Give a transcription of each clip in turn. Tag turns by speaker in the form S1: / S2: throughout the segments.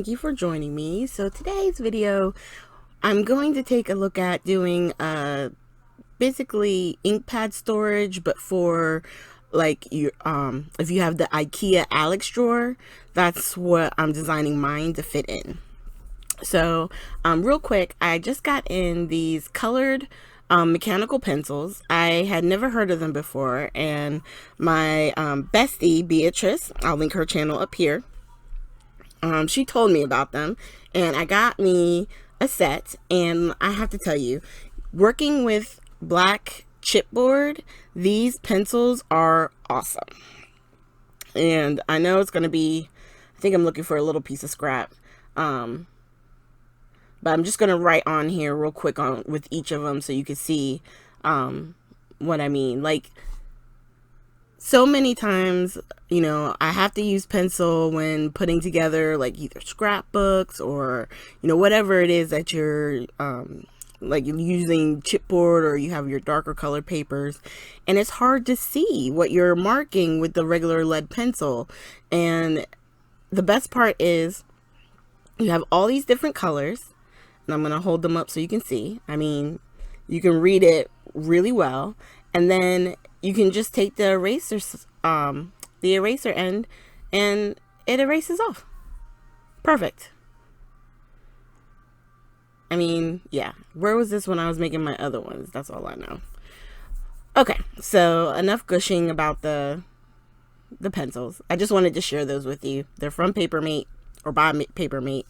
S1: thank you for joining me. So today's video, I'm going to take a look at doing basically ink pad storage, but for like you if you have the IKEA Alex drawer, that's what I'm designing mine to fit in. So real quick, I just got in these colored mechanical pencils. I had never heard of them before, and my bestie Beatrice, I'll link her channel up here, she told me about them, and I got me a set. And I have to tell you, working with black chipboard, these pencils are awesome. And I know it's going to be, I think I'm looking for a little piece of scrap, but I'm just going to write on here real quick on with each of them so you can see what I mean. Like, so many times, you know, I have to use pencil when putting together like either scrapbooks or, you know, whatever it is that you're like using chipboard, or you have your darker color papers, and it's hard to see what you're marking with the regular lead pencil. And the best part is you have all these different colors, and I'm going to hold them up so you can see. I mean, you can read it really well, and then you can just take the eraser end, and it erases off. Perfect. I mean, yeah. Where was this when I was making my other ones? That's all I know. Okay, so enough gushing about the pencils. I just wanted to share those with you. They're from Papermate, or by Papermate,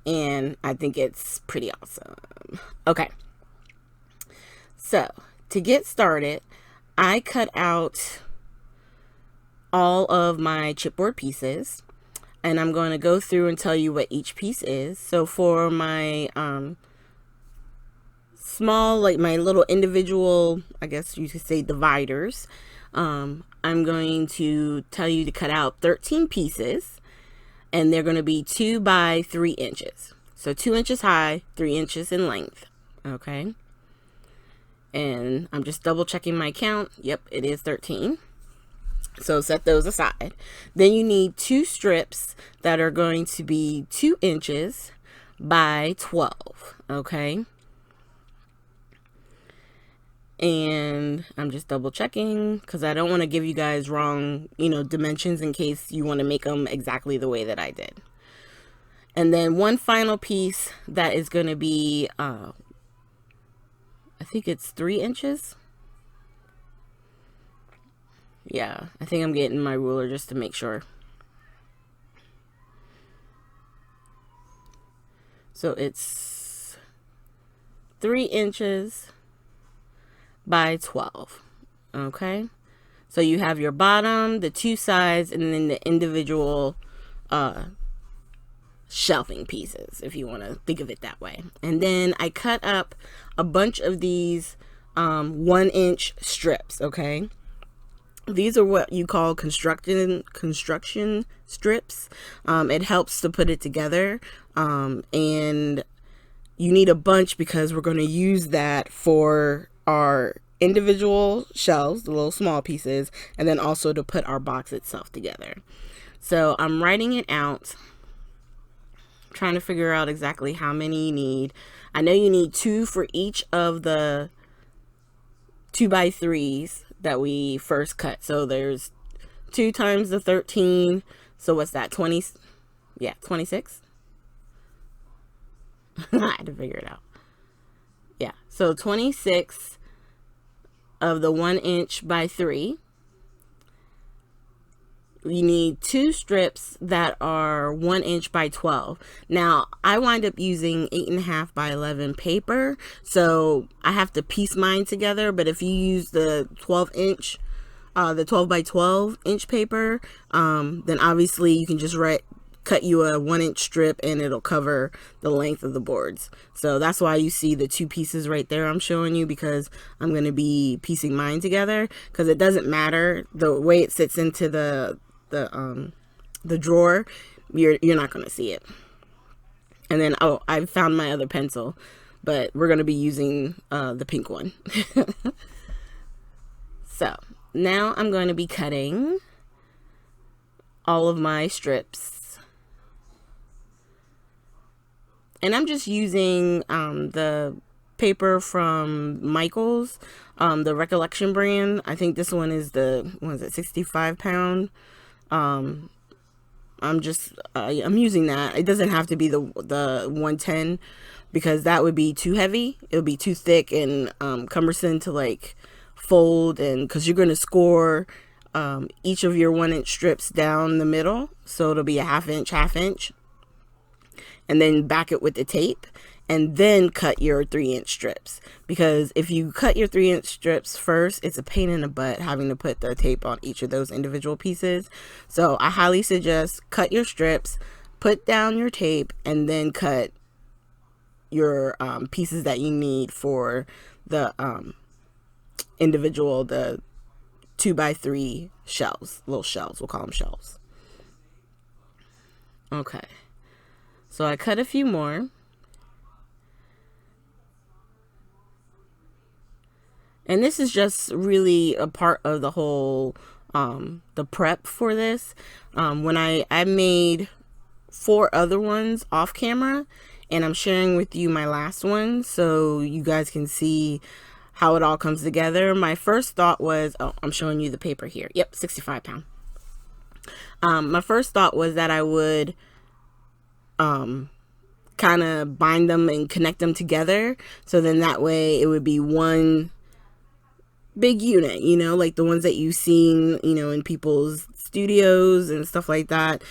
S1: and I think it's pretty awesome. Okay, so to get started, I cut out all of my chipboard pieces, and I'm going to go through and tell you what each piece is. So for my small, like my little individual, I guess you could say, dividers, I'm going to tell you to cut out 13 pieces, and they're going to be 2 by 3 inches. So 2 inches high, 3 inches in length. Okay. And I'm just double checking my count. Yep, it is 13. So set those aside. Then you need 2 strips that are going to be 2 inches by 12. Okay. And I'm just double checking because I don't want to give you guys wrong, you know, dimensions in case you want to make them exactly the way that I did. And then one final piece that is going to be I think it's 3 inches. Yeah, I think I'm getting my ruler just to make sure. So it's 3 inches by 12. Okay. So you have your bottom, the 2 sides, and then the individual shelving pieces, if you want to think of it that way. And then I cut up a bunch of these 1-inch strips. Okay, these are what you call construction strips. It helps to put it together, and you need a bunch because we're going to use that for our individual shelves, the little small pieces, and then also to put our box itself together. So I'm writing it out, trying to figure out exactly how many you need. I know you need 2 for each of the 2 by 3s that we first cut. So there's 2 times the 13. So what's that? 20? Yeah, 26. I had to figure it out. Yeah, so 26 of the 1 inch by 3. You need 2 strips that are 1 inch by 12. Now, I wind up using 8.5 by 11 paper, so I have to piece mine together. But if you use the 12 by 12 inch paper, then obviously you can just cut you a 1-inch strip, and it'll cover the length of the boards. So that's why you see the 2 pieces right there I'm showing you, because I'm going to be piecing mine together, because it doesn't matter the way it sits into the drawer. You're not going to see it. And then, oh, I found my other pencil, but we're going to be using the pink one. So now I'm going to be cutting all of my strips And I'm just using the paper from Michaels, the Recollection brand. I think this one is the, what is it, 65 pound. I'm using that. It doesn't have to be the 110, because that would be too heavy. It would be too thick and cumbersome to like fold, and because you're going to score each of your 1-inch strips down the middle, so it'll be a half inch, and then back it with the tape, and then cut your 3-inch strips. Because if you cut your 3-inch strips first, it's a pain in the butt having to put the tape on each of those individual pieces. So I highly suggest cut your strips, put down your tape, and then cut your pieces that you need for the individual, the 2x3 shells, little shells, we'll call them shells. Okay, so I cut a few more. And this is just really a part of the whole, the prep for this. When I made 4 other ones off camera, and I'm sharing with you my last one so you guys can see how it all comes together. My first thought was, oh, I'm showing you the paper here. Yep, 65 pound. My first thought was that I would kind of bind them and connect them together, so then that way it would be one big unit, you know, like the ones that you've seen, you know, in people's studios and stuff like that,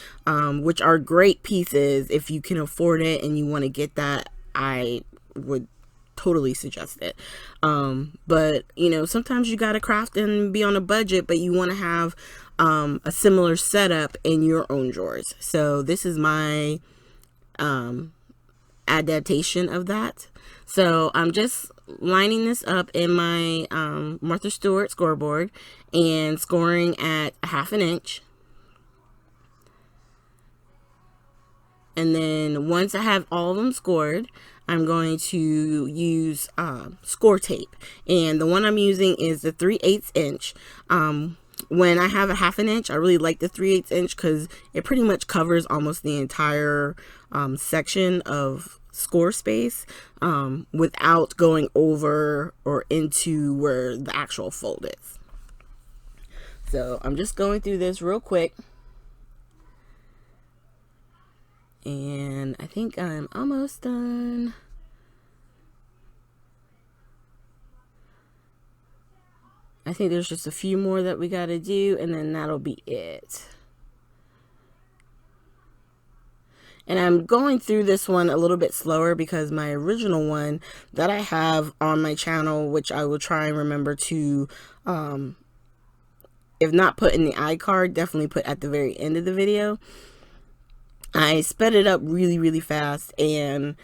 S1: which are great pieces. If you can afford it and you want to get that, I would totally suggest it. But you know, sometimes you got to craft and be on a budget, but you want to have a similar setup in your own drawers. So this is my adaptation of that. So I'm just lining this up in my Martha Stewart scoreboard and scoring at a 1/2 inch. And then once I have all of them scored, I'm going to use score tape. And the one I'm using is the 3/8 inch. When I have a 1/2 inch, I really like the 3/8 inch because it pretty much covers almost the entire section of score space without going over or into where the actual fold is. So I'm just going through this real quick, and I think I'm almost done. I think there's just a few more that we got to do, and then that'll be it. And I'm going through this one a little bit slower because my original one that I have on my channel, which I will try and remember to, if not put in the iCard, definitely put at the very end of the video. I sped it up really, really fast, and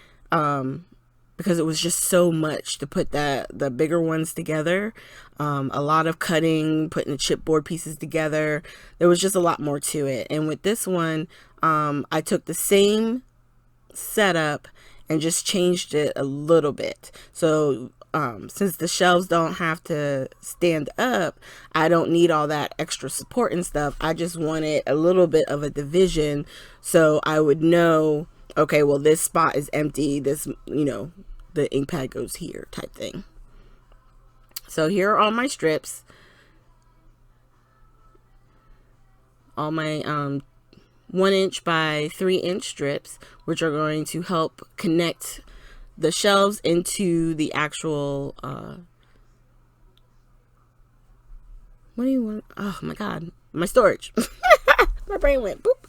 S1: because it was just so much to put the bigger ones together. A lot of cutting, putting the chipboard pieces together. There was just a lot more to it. And with this one, I took the same setup and just changed it a little bit. So since the shelves don't have to stand up, I don't need all that extra support and stuff. I just wanted a little bit of a division so I would know, okay, well, this spot is empty. This, you know, the ink pad goes here type thing. So here are all my strips. All my 1-inch by 3-inch strips, which are going to help connect the shelves into the actual, what do you want? Oh my God, my storage. My brain went boop.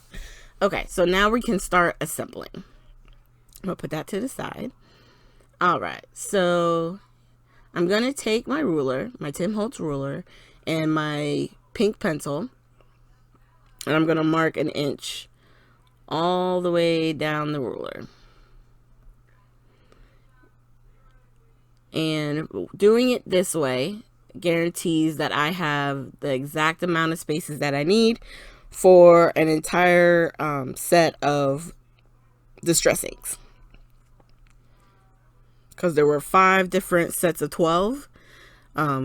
S1: Okay, so now we can start assembling. I'm gonna put that to the side. All right, so I'm gonna take my ruler, my Tim Holtz ruler, and my pink pencil, and I'm gonna mark 1 inch all the way down the ruler. And doing it this way guarantees that I have the exact amount of spaces that I need for an entire set of distress inks. Because there were 5 different sets of 12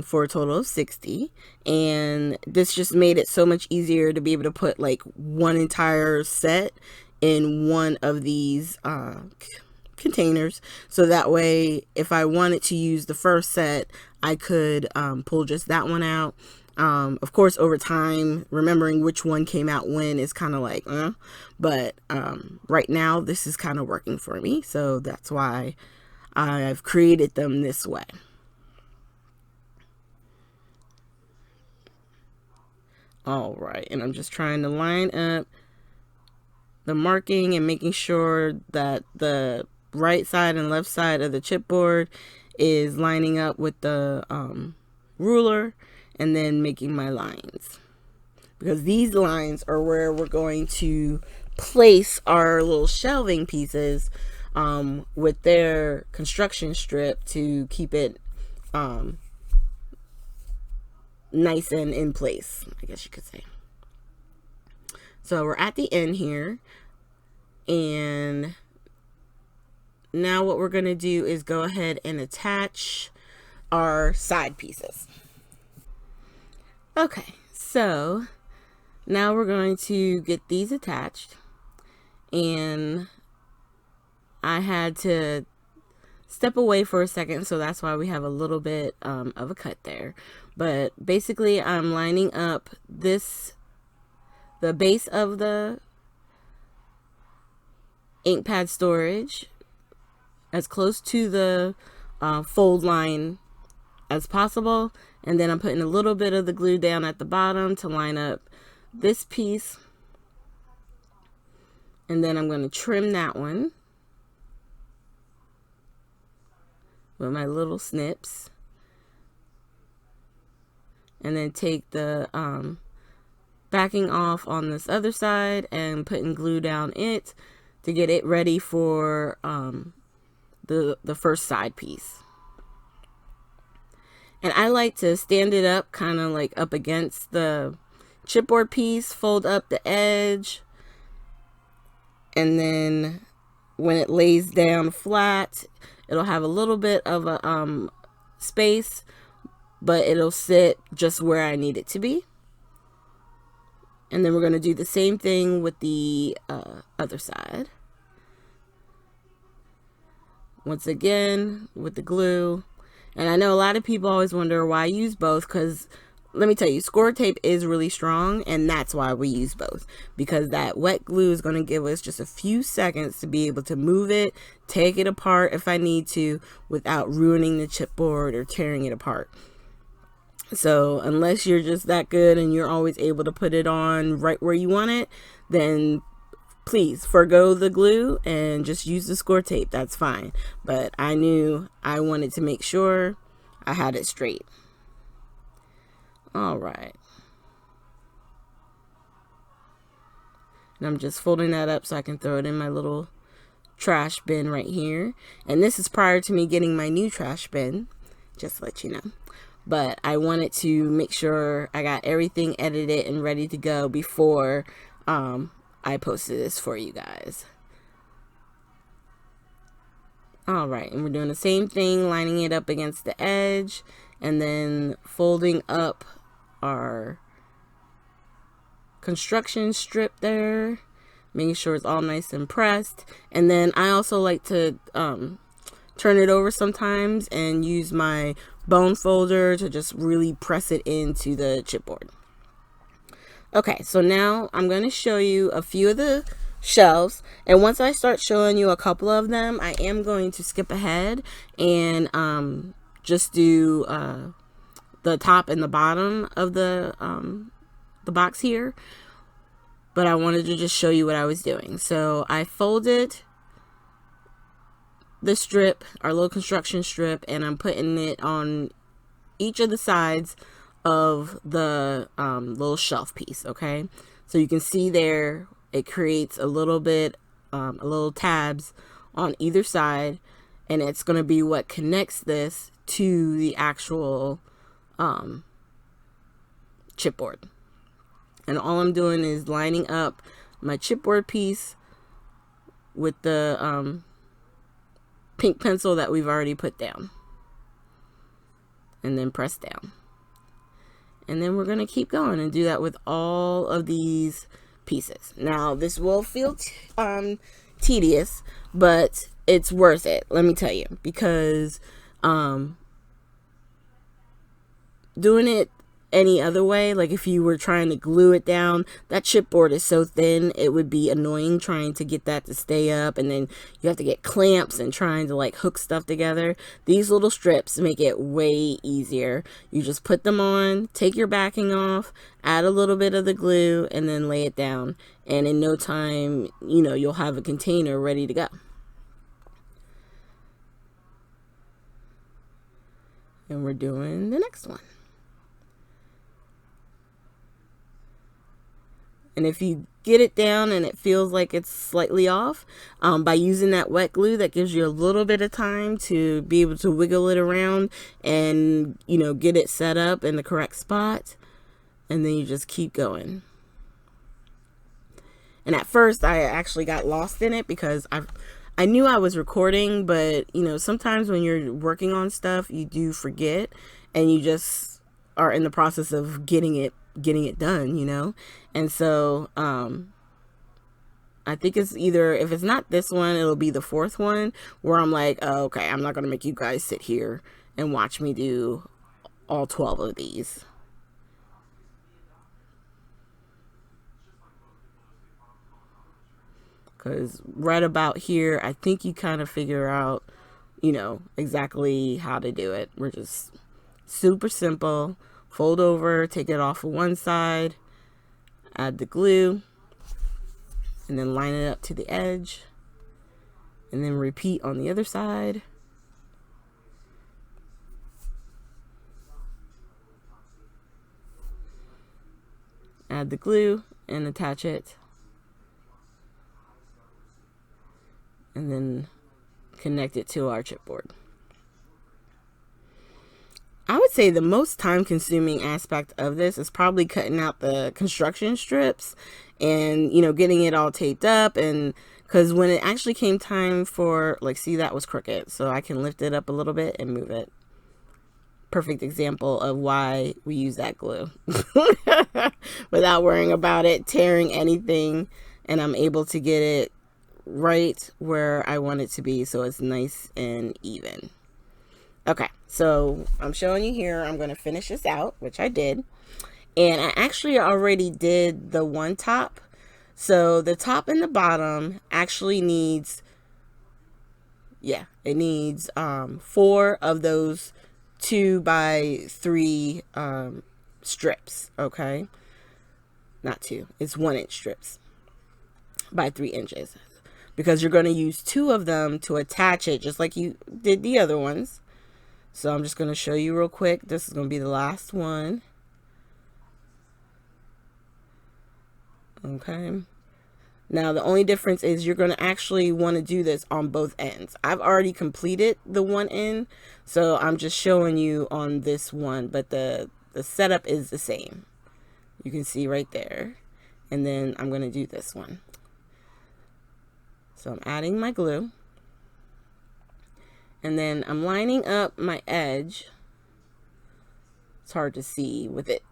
S1: for a total of 60. And this just made it so much easier to be able to put like one entire set in one of these containers, so that way if I wanted to use the first set, I could pull just that one out. Of course, over time, remembering which one came out when is kind of like, but right now this is kind of working for me, so that's why I've created them this way. All right, and I'm just trying to line up the marking and making sure that the right side and left side of the chipboard is lining up with the ruler, and then making my lines, because these lines are where we're going to place our little shelving pieces with their construction strip to keep it nice and in place, I guess you could say. So we're at the end here, and now what we're going to do is go ahead and attach our side pieces. Okay, so now we're going to get these attached, and I had to step away for a second, so that's why we have a little bit of a cut there. But basically I'm lining up the base of the ink pad storage as close to the fold line as possible, and then I'm putting a little bit of the glue down at the bottom to line up this piece, and then I'm going to trim that one with my little snips, and then take the backing off on this other side and putting glue down it to get it ready for the first side piece. And I like to stand it up kind of like up against the chipboard piece, fold up the edge, and then when it lays down flat, it'll have a little bit of a space, but it'll sit just where I need it to be. And then we're going to do the same thing with the other side. Once again, with the glue. And I know a lot of people always wonder why I use both, because let me tell you, score tape is really strong, and that's why we use both, because that wet glue is going to give us just a few seconds to be able to move it, take it apart if I need to, without ruining the chipboard or tearing it apart. So unless you're just that good and you're always able to put it on right where you want it, then please forgo the glue and just use the score tape. That's fine. But I knew I wanted to make sure I had it straight. All right. And I'm just folding that up so I can throw it in my little trash bin right here. And this is prior to me getting my new trash bin, just to let you know. But I wanted to make sure I got everything edited and ready to go before I posted this for you guys. All right, and we're doing the same thing, lining it up against the edge and then folding up our construction strip there, making sure it's all nice and pressed. And then I also like to turn it over sometimes and use my bone folder to just really press it into the chipboard. Okay, so now I'm going to show you a few of the shelves, and once I start showing you a couple of them, I am going to skip ahead and just do the top and the bottom of the box here. But I wanted to just show you what I was doing. So I folded the strip, our little construction strip, and I'm putting it on each of the sides of the little shelf piece. Okay, so you can see there it creates a little bit a little tabs on either side, and it's going to be what connects this to the actual chipboard. And all I'm doing is lining up my chipboard piece with the pink pencil that we've already put down, and then press down. And then we're going to keep going and do that with all of these pieces. Now, this will feel tedious, but it's worth it, let me tell you, because doing it any other way, like if you were trying to glue it down, that chipboard is so thin, it would be annoying trying to get that to stay up, and then you have to get clamps and trying to like hook stuff together. These little strips make it way easier. You just put them on, take your backing off, add a little bit of the glue, and then lay it down, and in no time, you know, you'll have a container ready to go. And we're doing the next one. And if you get it down and it feels like it's slightly off, by using that wet glue, that gives you a little bit of time to be able to wiggle it around and, you know, get it set up in the correct spot. And then you just keep going. And at first I actually got lost in it because I knew I was recording, but you know, sometimes when you're working on stuff, you do forget, and you just are in the process of getting it done, you know. And so I think it's either, if it's not this one, it'll be the fourth one where I'm like, oh, okay, I'm not gonna make you guys sit here and watch me do all 12 of these. Because right about here, I think you kind of figure out, you know, exactly how to do it. We're just super simple. Fold over, take it off of one side, add the glue, and then line it up to the edge, and then repeat on the other side. Add the glue and attach it, and then connect it to our chipboard. I would say the most time consuming aspect of this is probably cutting out the construction strips and, you know, getting it all taped up. And because when it actually came time for, like, see, that was crooked, so I can lift it up a little bit and move it. Perfect example of why we use that glue without worrying about it tearing anything, and I'm able to get it right where I want it to be so it's nice and even. Okay, so I'm showing you here, I'm going to finish this out, which I did. And I actually already did the one top. So the top and the bottom actually needs, yeah, it needs 4 of those 2x3 strips, okay? Not 2, it's 1-inch strips by 3 inches. Because you're going to use 2 of them to attach it, just like you did the other ones. So I'm just going to show you real quick. This is going to be the last one. Okay. Now the only difference is you're going to actually want to do this on both ends. I've already completed the one end, so I'm just showing you on this one, but the setup is the same. You can see right there. And then I'm going to do this one. So I'm adding my glue. And then I'm lining up my edge. It's hard to see with it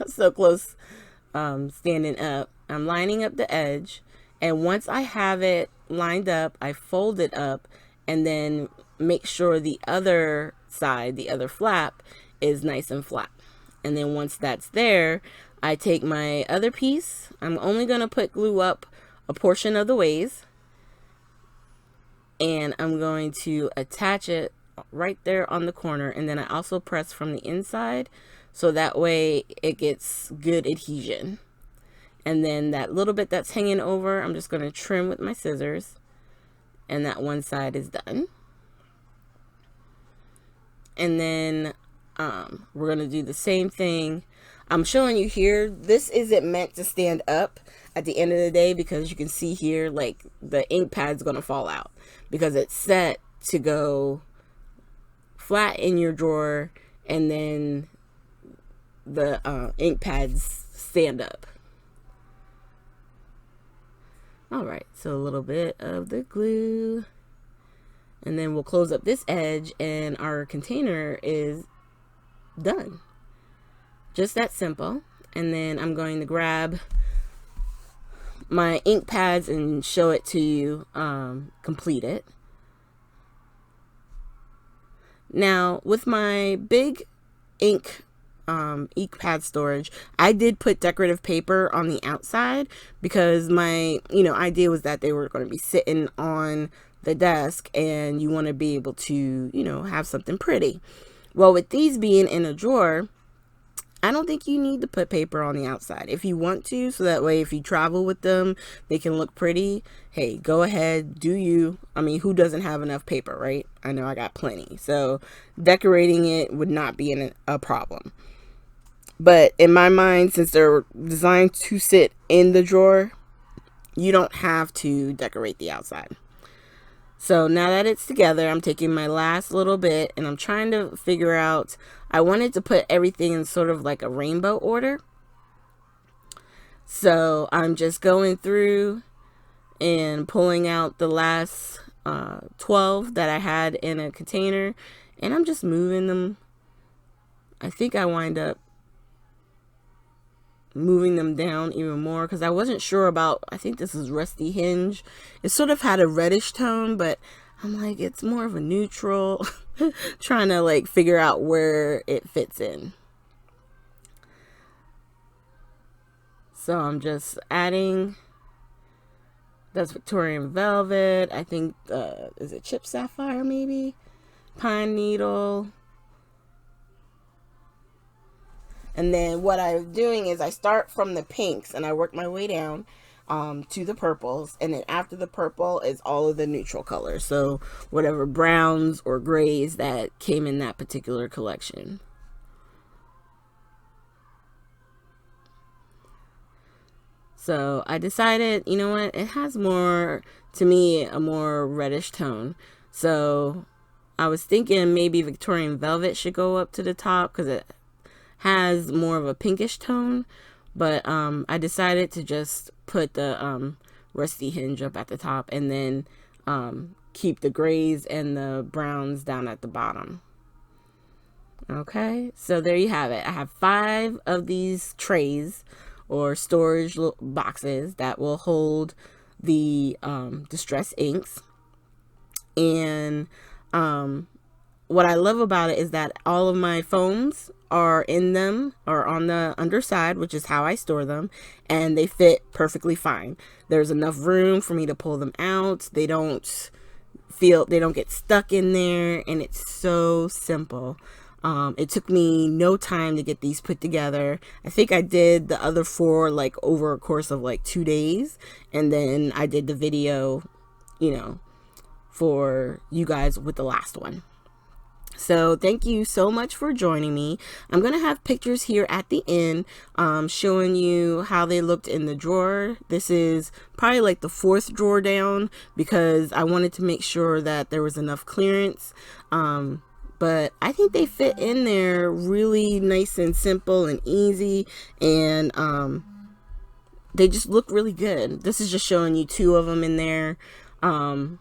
S1: so close standing up. I'm lining up the edge. And once I have it lined up, I fold it up and then make sure the other side, the other flap, is nice and flat. And then once that's there, I take my other piece. I'm only going to put glue up a portion of the ways. And I'm going to attach it right there on the corner, and then I also press from the inside so that way it gets good adhesion. And then that little bit that's hanging over, I'm just going to trim with my scissors, and that one side is done. And then we're going to do the same thing. I'm showing you here, this isn't meant to stand up at the end of the day, because you can see here, like, the ink pad's going to fall out because it's set to go flat in your drawer, and then the ink pads stand up. All right, so a little bit of the glue, and then we'll close up this edge, and our container is done. Just that simple. And then I'm going to grab my ink pads and show it to you complete it. Now, with my big ink pad storage, I did put decorative paper on the outside because my idea was that they were going to be sitting on the desk and you want to be able to have something pretty. Well, with these being in a drawer, I don't think you need to put paper on the outside. If you want to, so that way if you travel with them, they can look pretty, hey, go ahead, do you. I mean, who doesn't have enough paper, right? I know I got plenty. So decorating it would not be a problem. But in my mind, since they're designed to sit in the drawer, you don't have to decorate the outside. So now that it's together, I'm taking my last little bit and I'm trying to figure out, I wanted to put everything in sort of like a rainbow order. So I'm just going through and pulling out the last 12 that I had in a container, and I'm just moving them. I think I wind up moving them down even more because I wasn't sure about, I think this is Rusty Hinge. It sort of had a reddish tone, but I'm like, it's more of a neutral. Trying to like figure out where it fits in. So I'm just adding, that's Victorian Velvet. I think, is it Chip Sapphire maybe? Pine Needle. And then what I'm doing is I start from the pinks and I work my way down to the purples. And then after the purple is all of the neutral colors. So whatever browns or grays that came in that particular collection. So I decided, you know what, it has more, to me, a more reddish tone. So I was thinking maybe Victorian Velvet should go up to the top because it has more of a pinkish tone, but I decided to just put the Rusty Hinge up at the top and then keep the grays and the browns down at the bottom. Okay, so there you have it. I have 5 of these trays or storage boxes that will hold the distress inks, and what I love about it is that all of my foams are in them or on the underside, which is how I store them, and they fit perfectly fine. There's enough room for me to pull them out. They don't get stuck in there, and it's so simple. It took me no time to get these put together. I think I did the other 4 like over a course of like 2 days, and then I did the video, for you guys with the last one. So thank you so much for joining me. I'm going to have pictures here at the end showing you how they looked in the drawer. This is probably like the 4th drawer down because I wanted to make sure that there was enough clearance. But I think they fit in there really nice and simple and easy, and they just look really good. This is just showing you 2 of them in there, and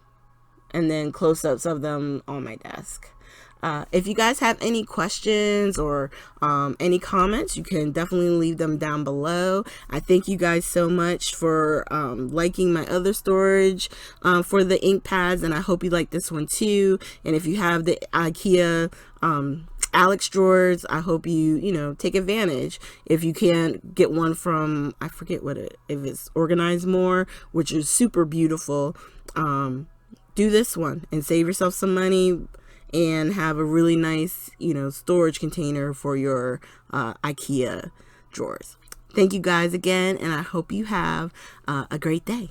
S1: then close-ups of them on my desk. If you guys have any questions or any comments, you can definitely leave them down below. I thank you guys so much for liking my other storage for the ink pads, and I hope you like this one too. And if you have the IKEA Alex drawers, I hope you take advantage. If you can't get one from, I forget if it's Organize More, which is super beautiful, do this one and save yourself some money and have a really nice, storage container for your IKEA drawers. Thank you guys again, and I hope you have a great day.